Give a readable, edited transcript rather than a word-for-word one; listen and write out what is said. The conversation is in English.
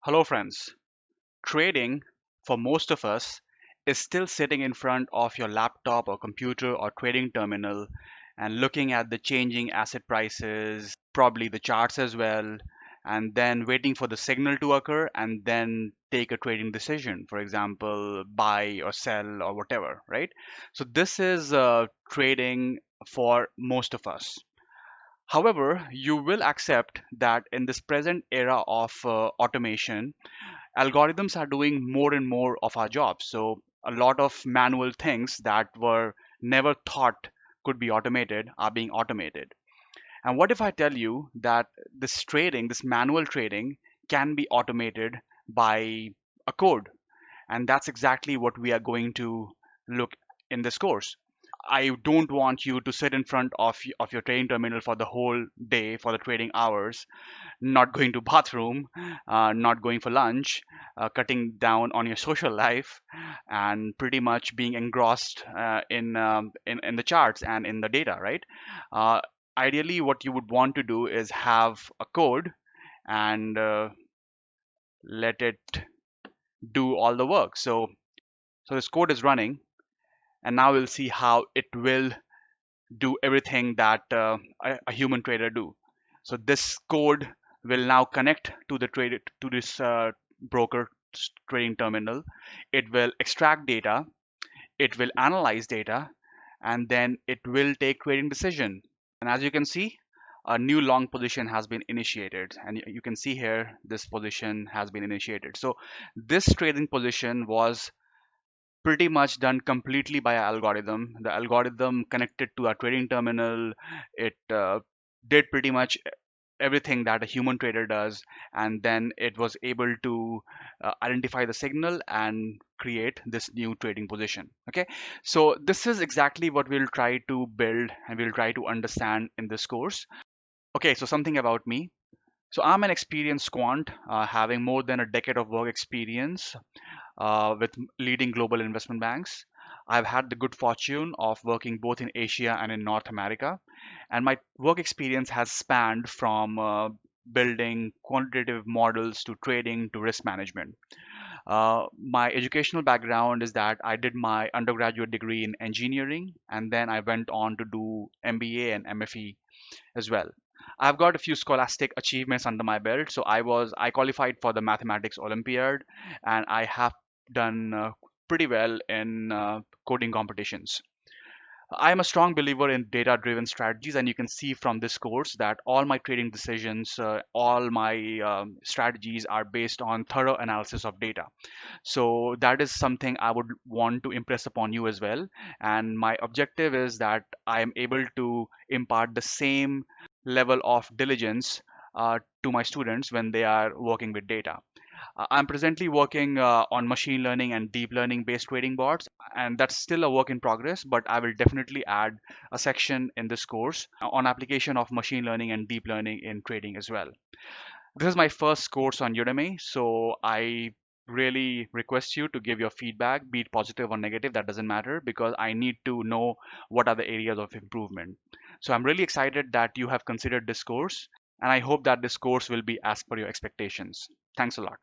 Hello, friends. Trading, for most of us, is still sitting in front of your laptop or computer or trading terminal and looking at the changing asset prices, probably the charts as well, and then waiting for the signal to occur and then take a trading decision. For example, buy or sell or whatever, right? So, this is trading for most of us. However, you will accept that in this present era of automation, algorithms are doing more and more of our jobs. So a lot of manual things that were never thought could be automated are being automated. And what if I tell you that this trading, this manual trading, can be automated by a code? And that's exactly what we are going to look in this course. I don't want you to sit in front of your trading terminal for the whole day for the trading hours, not going to bathroom, not going for lunch, cutting down on your social life, and pretty much being engrossed in the charts and in the data, right? Uh, Ideally, what you would want to do is have a code and let it do all the work. So this code is running, and now we'll see how it will do everything that a human trader do. So this code will now connect to the trade to this broker trading terminal. It will extract data, it will analyze data, and then it will take trading decision. And as you can see, a new long position has been initiated, and you can see here this position has been initiated. So this trading position was pretty much done completely by our algorithm. The algorithm connected to our trading terminal. It did pretty much everything that a human trader does, and then it was able to identify the signal and create this new trading position. Okay, so this is exactly what we'll try to build and we'll try to understand in this course. Okay, so something about me. So I'm an experienced quant, having more than a decade of work experience with leading global investment banks. I've had the good fortune of working both in Asia and in North America, and my work experience has spanned from building quantitative models to trading to risk management. My educational background is that I did my undergraduate degree in engineering, and then I went on to do MBA and MFE as well. I've got a few scholastic achievements under my belt. So I qualified for the mathematics Olympiad, and I have done pretty well in coding competitions. I am a strong believer in data-driven strategies, and you can see from this course that all my trading decisions, all my strategies are based on thorough analysis of data. So that is something I would want to impress upon you as well. And my objective is that I am able to impart the same level of diligence to my students when they are working with data. I'm presently working on machine learning and deep learning based trading bots, and that's still a work in progress, but I will definitely add a section in this course on application of machine learning and deep learning in trading as well. This is my first course on Udemy, so I really request you to give your feedback, be it positive or negative, that doesn't matter, because I need to know what are the areas of improvement. So I'm really excited that you have considered this course, and I hope that this course will be as per your expectations. Thanks a lot.